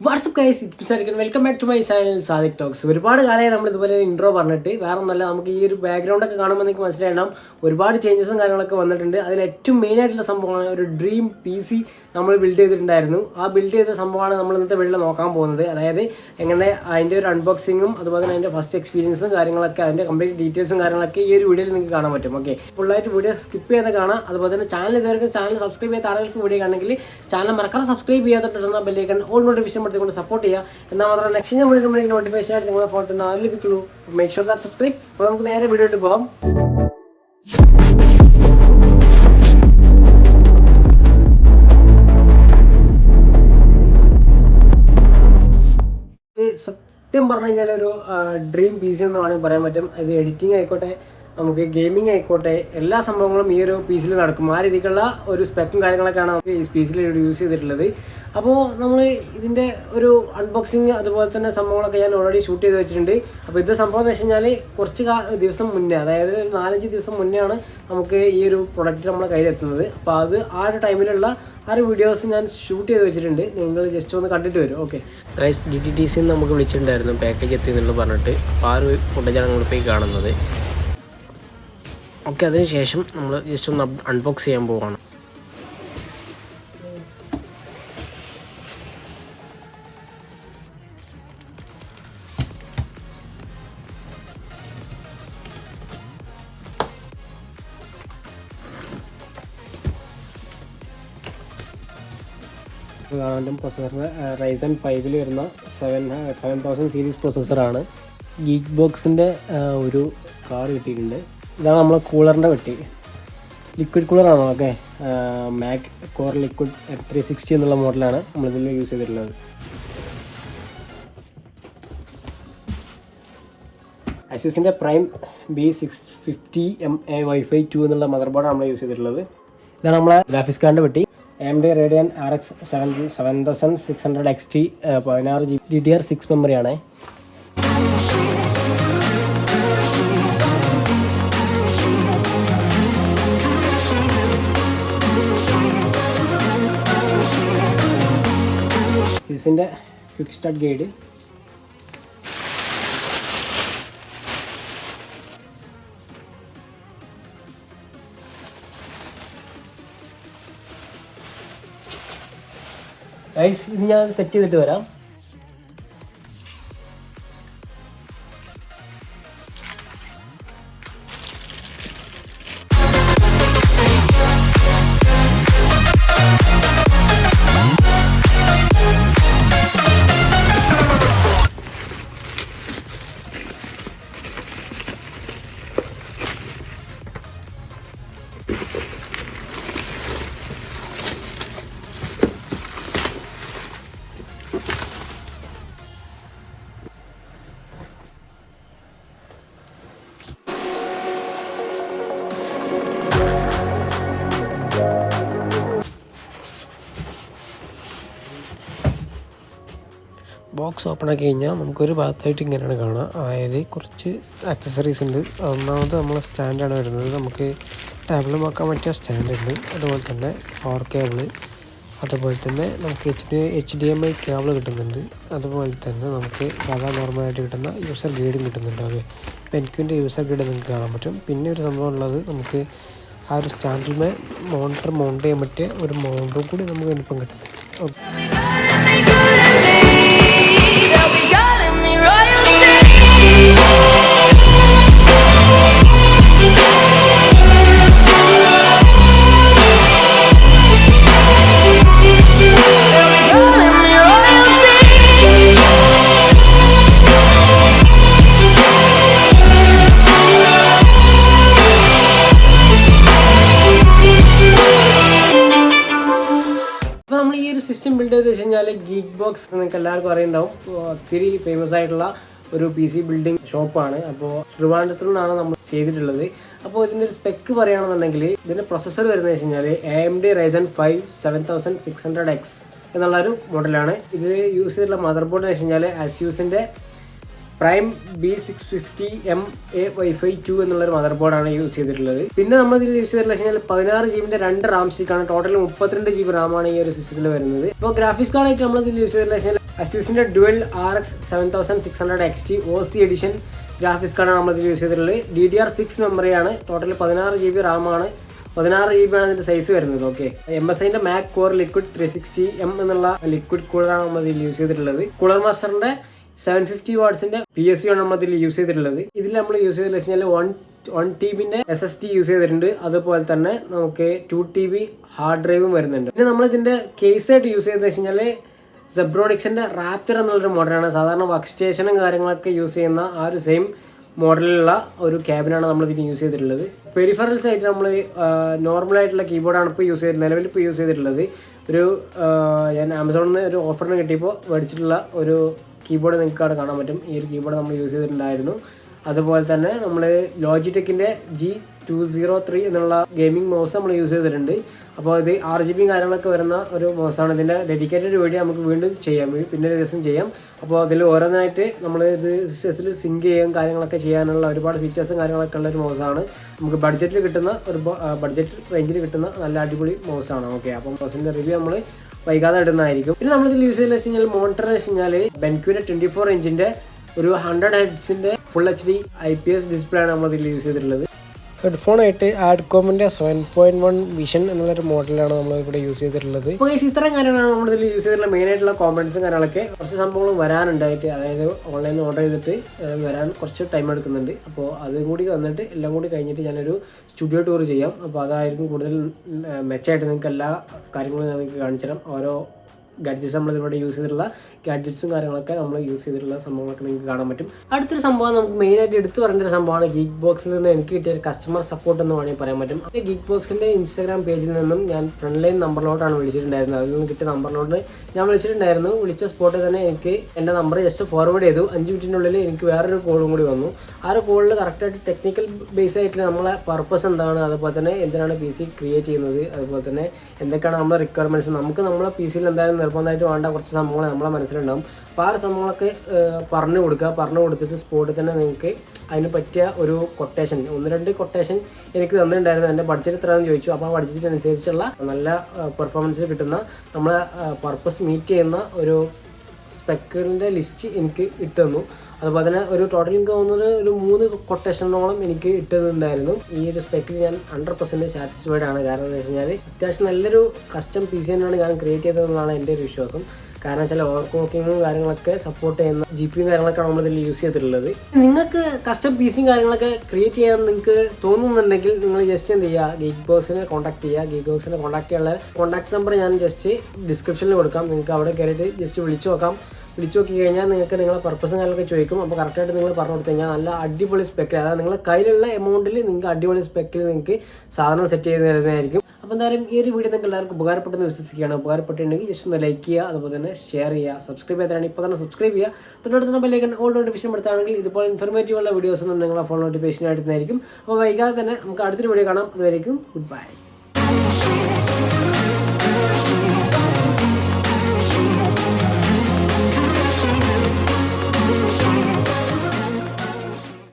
WhatsApp guys, welcome back to my channel Sadiq talks. ഒരുപാട് കാലമായി നമ്മൾ ഇതുപോലെ ഇൻട്രോ പറഞ്ഞിട്ട്. വേറെ ഒന്നല്ല, നമുക്ക് ഈ ഒരു ബാക്ക്ഗ്രൗണ്ട് ഒക്കെ കാണുമ്പോൾ നിങ്ങൾക്ക് മനസ്സിലായിട്ടുണ്ടാവും ഒരുപാട് ചേഞ്ചസും കാര്യങ്ങളൊക്കെ വന്നിട്ടുണ്ട്. അതിൽ ഏറ്റവും മെയിൻ ആയിട്ടുള്ള സംഭവമാണ് ഒരു ഡ്രീം PC നമ്മൾ ബിൽഡ് ചെയ്തിട്ടുണ്ടായിരുന്നു. ആ ബിൽഡ് ചെയ്ത സംഭവമാണ് നമ്മൾ ഇന്നത്തെ വീഡിയോയിൽ നോക്കാൻ പോകുന്നത്. അതായത് എങ്ങനെ അതിൻ്റെ ഒരു അൺബോക്സിങ്ങും അതുപോലെ തന്നെ അതിൻ്റെ ഫസ്റ്റ് എക്സ്പീരിയൻസും കാര്യങ്ങളൊക്കെ, അതിൻ്റെ കംപ്ലീറ്റ് ഡീറ്റെയിൽസും കാര്യങ്ങളൊക്കെ ഈ ഒരു വീഡിയോയിൽ നിങ്ങൾക്ക് കാണാൻ പറ്റും. ഓക്കെ, ഫുള്ളായിട്ട് വീഡിയോ സ്കിപ്പ് ചെയ്ത് കാണാം. അതുപോലെ തന്നെ ചാനൽ ഇതുവരെ ചാനൽ സബ്സ്ക്രൈബ് ചെയ്യാത്ത ആളുകൾക്ക് വീഡിയോ കാണണമെങ്കിൽ ചാനൽ മറക്കാതെ സബ്സ്ക്രൈബ് ചെയ്യാത്ത ബെല്ലൈക്കൺ ഓൾ നോട്ടിഫിക്കേഷൻ കൊണ്ട് സപ്പോർട്ട് ചെയ്യുക. എന്നാൽ മാത്രമല്ല നെക്സ്റ്റ് ഞാൻ വീഡിയോ നോട്ടിഫിക്കേഷൻ ആയിട്ട് നിങ്ങളുടെ ഫോണിൽ നിന്ന് ലഭിക്കുള്ളൂ. Make sure that subscribe. അപ്പോൾ നമുക്ക് നേരെ വീഡിയോയിൽ പോകാം. സത്യം പറഞ്ഞു കഴിഞ്ഞാൽ ഒരു ഡ്രീം PC എന്ന് വേണമെങ്കിൽ പറയാൻ പറ്റും. അത് എഡിറ്റിംഗ് ആയിക്കോട്ടെ, നമുക്ക് ഗെയിമിംഗ് ആയിക്കോട്ടെ, എല്ലാ സംഭവങ്ങളും ഈ ഒരു PC നടക്കും. ആ രീതിക്കുള്ള ഒരു സ്പെക്കും കാര്യങ്ങളൊക്കെയാണ് നമുക്ക് ഈ PC യൂസ് ചെയ്തിട്ടുള്ളത്. അപ്പോൾ നമ്മൾ ഇതിൻ്റെ ഒരു അൺബോക്സിങ് അതുപോലെ തന്നെ സംഭവങ്ങളൊക്കെ ഞാൻ ഓൾറെഡി ഷൂട്ട് ചെയ്ത് വെച്ചിട്ടുണ്ട്. അപ്പോൾ ഇത് സംഭവം എന്ന് വെച്ച് കഴിഞ്ഞാൽ കുറച്ച് ദിവസം മുന്നേ, അതായത് 4-5 ദിവസം മുന്നെയാണ് നമുക്ക് ഈ ഒരു പ്രൊഡക്റ്റ് നമ്മളെ കയ്യിലെത്തുന്നത്. അപ്പോൾ അത് ആ ഒരു ടൈമിലുള്ള ആ ഒരു വീഡിയോസ് ഞാൻ ഷൂട്ട് ചെയ്ത് വെച്ചിട്ടുണ്ട്. നിങ്ങൾ ജസ്റ്റ് ഒന്ന് കണ്ടിട്ട് വരും. ഓക്കെ ഗൈസ്, DTTC നമുക്ക് വിളിച്ചിട്ടുണ്ടായിരുന്നു പാക്കേജ് എത്തി എന്നുള്ളത് പറഞ്ഞിട്ട്. അപ്പോൾ ആ ഒരു ഫുട്ടേജാണ് നമ്മളിപ്പോൾ കാണുന്നത്. ഓക്കെ, അതിന് ശേഷം നമ്മൾ ജസ്റ്റ് ഒന്ന് അൺബോക്സ് ചെയ്യാൻ പോവുകയാണ്. പ്രൊസസ്സർ Ryzen 5 വരുന്ന 7000 സീരീസ് പ്രൊസസ്സറാണ്. ഗീക്ക് ബോക്സിൻ്റെ ഒരു കാർഡ് കിട്ടിയിട്ടുണ്ട്. ഇതാണ് നമ്മളെ കൂളറിൻ്റെ പെട്ടി. ലിക്വിഡ് കൂളറാണോ? Okay, MAG core liquid F360 എന്നുള്ള മോഡലാണ് നമ്മളിതിൽ യൂസ് ചെയ്തിട്ടുള്ളത്. ASUSൻ്റെ പ്രൈം B650MA Wi-Fi 2 എന്നുള്ള മദർ ബോർഡാണ് നമ്മൾ യൂസ് ചെയ്തിട്ടുള്ളത്. ഇതാണ് നമ്മളെ ഗ്രാഫിക്സ് കാർഡിൻ്റെ പെട്ടി. AMD Radeon RX 7600 XT 16GB DDR6 മെമ്മറിയാണ്. ASUSൻ്റെ ക്വിക്ക് സ്റ്റാർട്ട് ഗൈഡ്, ഗൈസ് ഇത് ഞാൻ സെറ്റ് ചെയ്തിട്ട് വരാം. ബോക്സ് ഓപ്പൺ ആക്കി കഴിഞ്ഞാൽ നമുക്കൊരു ഭാഗത്തായിട്ട് ഇങ്ങനെയാണ് കാണുക. അതായത് കുറച്ച് ആക്സസറീസ് ഉണ്ട്. ഒന്നാമത് നമ്മളെ സ്റ്റാൻഡാണ് വരുന്നത്. നമുക്ക് ടേബിളിൽ വെക്കാൻ പറ്റിയ സ്റ്റാൻഡ് ഉണ്ട്. അതുപോലെ തന്നെ പവർ കേബിള്, അതുപോലെ തന്നെ നമുക്ക് HDMI കേബിൾ കിട്ടുന്നുണ്ട്. അതുപോലെ തന്നെ നമുക്ക് സാധാരണ നോർമലായിട്ട് കിട്ടുന്ന യൂസർ ഗൈഡും കിട്ടുന്നുണ്ട്. അത് പെൻക്വിൻ്റെ യൂസർ ഗൈഡ് നിങ്ങൾക്ക് കാണാൻ പറ്റും. പിന്നെ ഒരു സംഭവം ഉള്ളത്, നമുക്ക് ആ ഒരു സ്റ്റാൻഡിൽ മോണിറ്റർ മൗണ്ട് ചെയ്യാൻ പറ്റിയ ഒരു മൗണ്ടും കൂടി നമുക്ക് ഇനിയിപ്പം കിട്ടുന്നുണ്ട്. ഓക്കെ, നമ്മൾ ഈ ഒരു സിസ്റ്റം ബിൽഡ് ചെയ്ത് വെച്ച് കഴിഞ്ഞാൽ ഗീക്ക് ബോക്സ് നിങ്ങൾക്ക് എല്ലാവർക്കും അറിയുന്നുണ്ടാവും. ഒത്തിരി ഫേമസ് ആയിട്ടുള്ള ഒരു PC ബിൽഡിംഗ് ഷോപ്പാണ്. അപ്പോൾ ട്രിവാൻഡ്രത്തിൽ നിന്നാണ് നമ്മൾ ചെയ്തിട്ടുള്ളത്. അപ്പോൾ ഇതിൻ്റെ ഒരു സ്പെക്ക് പറയുകയാണെന്നുണ്ടെങ്കിൽ ഇതിൻ്റെ പ്രൊസസ്സർ വരുന്നത് വെച്ച് കഴിഞ്ഞാൽ AMD Ryzen 5 7600X എന്നുള്ളൊരു മോഡലാണ്. ഇതിൽ യൂസ് ചെയ്തിട്ടുള്ള മദർ ബോർഡ് എന്ന് വെച്ച് കഴിഞ്ഞാൽ ASUSൻ്റെ പ്രൈം B650MA Wi-Fi 2 എന്നുള്ളൊരു മദർ ബോർഡാണ് യൂസ് ചെയ്തിട്ടുള്ളത്. പിന്നെ നമ്മൾ ഇതിൽ യൂസ് ചെയ്തിട്ടുള്ള 16GB 2 RAM സ്റ്റിക്കാണ്. Total 32GB RAM ആണ് ഈ ഒരു സിസ്റ്റത്തിൽ വരുന്നത്. ഇപ്പോൾ ഗ്രാഫിക്സ് കാർഡായിട്ട് നമ്മൾ ഇതിൽ യൂസ് ചെയ്തിട്ടുള്ള അസ്യൂസിൻ്റെ dual RX 7600 XT OC edition graphics കാർഡാണ് നമ്മളിതിൽ യൂസ് ചെയ്തിട്ടുള്ളത്. DDR6 മെമ്മറിയാണ്. ടോട്ടൽ 16 GB റാമാണ്. 16 GB ആണ് ഇതിൻ്റെ സൈസ് വരുന്നത്. ഓക്കെ, MSIൻ്റെ മാക് കോർ ലിക്വിഡ് 360M എന്നുള്ള ലിക്വിഡ് കൂളറാണ് നമ്മളിതിൽ യൂസ് ചെയ്തിട്ടുള്ളത്. കൂളർ മാസ്റ്ററിൻ്റെ 750 വാട്ട്സിൻ്റെ PSU ആണ് നമ്മളിതിൽ യൂസ് ചെയ്തിട്ടുള്ളത്. ഇതിൽ നമ്മൾ യൂസ് ചെയ്തതെന്ന് വെച്ച് കഴിഞ്ഞാൽ 1 TBൻ്റെ SSD യൂസ് ചെയ്തിട്ടുണ്ട്. അതുപോലെ തന്നെ നമുക്ക് 2 TB ഹാർഡ് ഡ്രൈവും വരുന്നുണ്ട്. പിന്നെ നമ്മളിതിൻ്റെ കേസായിട്ട് യൂസ് ചെയ്തതെന്ന് വെച്ച് കഴിഞ്ഞാൽ സെബ്രോണിക്സിൻ്റെ റാപ്റ്റർ എന്നുള്ളൊരു മോഡലാണ്. സാധാരണ വർക്ക് സ്റ്റേഷനും കാര്യങ്ങളൊക്കെ യൂസ് ചെയ്യുന്ന ആ ഒരു സെയിം മോഡലിലുള്ള ഒരു ക്യാബിനാണ് നമ്മളിതിന് യൂസ് ചെയ്തിട്ടുള്ളത്. പെരിഫറൽസ് ആയിട്ട് നമ്മൾ നോർമലായിട്ടുള്ള കീബോർഡാണ് ഇപ്പോൾ നിലവിൽ ഇപ്പോൾ യൂസ് ചെയ്തിട്ടുള്ളത്. ഞാൻ ആമസോണിൽ നിന്ന് ഒരു ഓഫറിന് കിട്ടിയപ്പോൾ മേടിച്ചിട്ടുള്ള ഒരു കീബോർഡ് നിങ്ങൾക്ക് അവിടെ കാണാൻ പറ്റും. ഈ ഒരു കീബോർഡ് നമ്മൾ യൂസ് ചെയ്തിട്ടുണ്ടായിരുന്നു. അതുപോലെ തന്നെ നമ്മൾ ലോജിടെക്കിൻ്റെ G203 എന്നുള്ള ഗെയിമിംഗ് മൗസ് നമ്മൾ യൂസ് ചെയ്തിട്ടുണ്ട്. അപ്പോൾ ഇത് RGB കാര്യങ്ങളൊക്കെ വരുന്ന ഒരു മൗസാണ്. ഇതിൻ്റെ ഡെഡിക്കേറ്റഡ് വീഡിയോ നമുക്ക് വീണ്ടും ചെയ്യാം, പിന്നെ ഒരു ദിവസം ചെയ്യാം. അപ്പോൾ അതിൽ ഓരോന്നായിട്ട് നമ്മൾ ഇത് സിസ്റ്റത്തിൽ സിങ്ക് ചെയ്യാൻ കാര്യങ്ങളൊക്കെ ചെയ്യാനുള്ള ഒരുപാട് ഫീച്ചേഴ്സും കാര്യങ്ങളൊക്കെ ഉള്ള ഒരു മൗസാണ്. നമുക്ക് ബഡ്ജറ്റിൽ കിട്ടുന്ന ബഡ്ജറ്റ് റേഞ്ചിൽ കിട്ടുന്ന നല്ല അടിപൊളി മൗസാണ്. ഓക്കെ, അപ്പോൾ മൗസിൻ്റെ റിവ്യൂ നമ്മൾ വൈകാതെ ഇടുന്നതായിരിക്കും. പിന്നെ നമ്മളിതിൽ യൂസ് ചെയ്യുന്നത് വെച്ച് കഴിഞ്ഞാൽ മോണിറ്റർ വെച്ച് കഴിഞ്ഞാൽ ബെൻക്യൂൻ്റെ 24 ഇഞ്ചിൻ്റെ ഒരു 100 ഹെഡ്സിൻ്റെ ഫുൾ HD IPS ഡിസ്പ്ലേ ആണ് നമ്മളിതിൽ യൂസ് ചെയ്തിട്ടുള്ളത്. ഹെഡ്ഫോണായിട്ട് ആഡ്കോമിൻ്റെ 7.1 വിഷൻ എന്നുള്ളൊരു മോഡലാണ് നമ്മൾ ഇവിടെ യൂസ് ചെയ്തിട്ടുള്ളത്. അപ്പോൾ ഇത്തരം കാര്യങ്ങളാണ് നമ്മളിതിൽ യൂസ് ചെയ്തിട്ടുള്ള മെയിനായിട്ടുള്ള കോമ്പണൻസും കാര്യങ്ങളൊക്കെ. കുറച്ച് സംഭവങ്ങൾ വരാനുണ്ടായിട്ട്, അതായത് ഓൺലൈനിൽ ഓർഡർ ചെയ്തിട്ട് വരാൻ കുറച്ച് ടൈം എടുക്കുന്നുണ്ട്. അപ്പോൾ അതും കൂടി വന്നിട്ട് എല്ലാം കൂടി കഴിഞ്ഞിട്ട് ഞാനൊരു സ്റ്റുഡിയോ ടൂർ ചെയ്യാം. അപ്പോൾ അതായിരിക്കും കൂടുതൽ മെച്ചമായിട്ട് നിങ്ങൾക്ക് എല്ലാ കാര്യങ്ങളും നിങ്ങൾക്ക് കാണിച്ചു തരാം. ഓരോ ഗാഡ്ജറ്റ്സ് നമ്മളിവിടെ യൂസ് ചെയ്തിട്ടുള്ള ഗാഡ്ജറ്റ്സും കാര്യങ്ങളൊക്കെ നമ്മൾ യൂസ് ചെയ്തിട്ടുള്ള സംഭവങ്ങളൊക്കെ നിങ്ങൾക്ക് കാണാൻ പറ്റും. അടുത്തൊരു സംഭവം നമുക്ക് മെയിനായിട്ട് എടുത്ത് പറയേണ്ട ഒരു സംഭവമാണ് ഗീക്ക് ബോക്സിൽ നിന്ന് എനിക്ക് കിട്ടിയ ഒരു കസ്റ്റമർ സപ്പോർട്ട് എന്ന് വേണമെങ്കിൽ പറയാൻ പറ്റും. അത് ഗീക്ക് ബോക്സിൻ്റെ ഇൻസ്റ്റാഗ്രാം പേജിൽ നിന്നും ഞാൻ ഫ്രണ്ട് ലൈൻ നമ്പറിലോട്ടാണ് വിളിച്ചിട്ടുണ്ടായിരുന്നത്. അതിൽ നിന്ന് കിട്ടിയ നമ്പറിലോട്ട് ഞാൻ വിളിച്ചിട്ടുണ്ടായിരുന്നു. വിളിച്ച സ്പോട്ടിൽ തന്നെ എനിക്ക് എൻ്റെ നമ്പർ ജസ്റ്റ് ഫോർവേഡ് ചെയ്തു. 5 മിനിറ്റിനുള്ളിൽ എനിക്ക് വേറൊരു കോളും കൂടി വന്നു. ആ ഒരു കോളിൽ കറക്റ്റായിട്ട് ടെക്നിക്കൽ ബേസ് ആയിട്ട് നമ്മളെ പർപ്പസ് എന്താണ്, അതുപോലെ തന്നെ എന്തിനാണ് PC ക്രിയേറ്റ് ചെയ്യുന്നത്, അതുപോലെ തന്നെ എന്തൊക്കെയാണ് നമ്മുടെ റിക്വയർമെൻറ്റ്സ്, നമുക്ക് നമ്മളെ PC എന്തായാലും നിർബന്ധമായിട്ട് വേണ്ട കുറച്ച് സംഭവങ്ങൾ നമ്മളെ മനസ്സിലുണ്ടാകും. അപ്പോൾ ആ ഒരു സംഭവങ്ങളൊക്കെ പറഞ്ഞു കൊടുത്തിട്ട് സ്പോട്ടിൽ തന്നെ നിങ്ങൾക്ക് അതിന് പറ്റിയ ഒരു കൊട്ടേഷൻ 1-2 കൊട്ടേഷൻ എനിക്ക് തന്നിട്ടുണ്ടായിരുന്നു. എൻ്റെ ബഡ്ജറ്റ് എത്രയാണെന്ന് ചോദിച്ചു. അപ്പോൾ ആ ബഡ്ജറ്റിനനുസരിച്ചുള്ള നല്ല പെർഫോമൻസ് കിട്ടുന്ന നമ്മളെ പർപ്പസ് മീറ്റ് ചെയ്യുന്ന ഒരു സ്പെക്കിൻ്റെ ലിസ്റ്റ് എനിക്ക് ഇട്ട് തന്നു. അതുപോലെ തന്നെ ഒരു ടോട്ടൽ എനിക്ക് തോന്നുന്നത് ഒരു 3 കൊട്ടേഷനോളം എനിക്ക് ഇട്ടതുണ്ടായിരുന്നു. ഈ ഒരു സ്പെക്കിൽ ഞാൻ 100% സാറ്റിസ്ഫൈഡ് ആണ്. കാരണം എന്ന് വെച്ച് കഴിഞ്ഞാൽ അത്യാവശ്യം നല്ലൊരു കസ്റ്റം PC തന്നെയാണ് ഞാൻ ക്രിയേറ്റ് ചെയ്തതെന്നാണ് എൻ്റെ ഒരു വിശ്വാസം. കാരണം വെച്ചാൽ ഓവർ ക്ലോക്കിങ്ങും കാര്യങ്ങളൊക്കെ സപ്പോർട്ട് ചെയ്യുന്ന GPU കാര്യങ്ങളൊക്കെ നമ്മളിതിൽ യൂസ് ചെയ്തിട്ടുള്ളത്. നിങ്ങൾക്ക് കസ്റ്റം PC കാര്യങ്ങളൊക്കെ ക്രിയേറ്റ് ചെയ്യാൻ നിങ്ങൾക്ക് തോന്നുന്നുണ്ടെങ്കിൽ നിങ്ങൾ ജസ്റ്റ് എന്ത് ചെയ്യുക, ഗീക്ക് ബോക്സിനെ കോൺടാക്ട് ചെയ്യുക. ഗീക്ക് ബോക്സിനെ കോൺടാക്ട് ചെയ്യാനുള്ള കോൺടാക്ട് നമ്പർ ഞാൻ ജസ്റ്റ് ഡിസ്ക്രിപ്ഷനിൽ കൊടുക്കാം. നിങ്ങൾക്ക് അവിടെ കയറിയിട്ട് ജസ്റ്റ് വിളിച്ചു നോക്കി കഴിഞ്ഞാൽ നിങ്ങൾക്ക് നിങ്ങളെ പർപ്പസും കാര്യങ്ങളൊക്കെ ചോദിക്കും. അപ്പോൾ കറക്റ്റായിട്ട് നിങ്ങൾ പറഞ്ഞു കൊടുത്തു കഴിഞ്ഞാൽ നല്ല അടിപൊളി സ്പെക്കിൽ, അതായത് നിങ്ങളുടെ കയ്യിലുള്ള എമൗണ്ടിൽ നിങ്ങൾക്ക് അടിപൊളി സ്പെക്കിൽ നിങ്ങൾക്ക് സാധനം സെറ്റ് ചെയ്ത് തരുന്നതായിരിക്കും. അപ്പോൾ എന്തായാലും ഈ ഒരു വീഡിയോ നിങ്ങൾക്ക് എല്ലാവർക്കും ഉപകാരപ്പെട്ടെന്ന് വിശ്വസിക്കുകയാണ്. ഉപകാരപ്പെട്ടിട്ടുണ്ടെങ്കിൽ ജസ്റ്റ് ഒന്ന് ലൈക്ക് ചെയ്യുക, അതുപോലെ തന്നെ ഷെയർ ചെയ്യുക. സബ്സ്ക്രൈബ് ചെയ്യാനാണെങ്കിൽ ഇപ്പോൾ തന്നെ സബ്സ്ക്രൈബ് ചെയ്യുക. തൊട്ടടുത്തുള്ള ബെല്ലൈക്കൺ ഓൾ നോട്ടിഫിക്കേഷൻ എടുത്താണെങ്കിൽ ഇതുപോലെ ഇൻഫർമേറ്റീവുള്ള വീഡിയോസ് ഒന്നും നിങ്ങളെ ഫോൺ നോട്ടിഫിക്കേഷൻ ആയിട്ടുണ്ടായിരിക്കും. അപ്പോൾ വൈകാതെ തന്നെ നമുക്ക് അടുത്തൊരു വീഡിയോ കാണാം. അതുവരെയും ഗുഡ് ബൈ.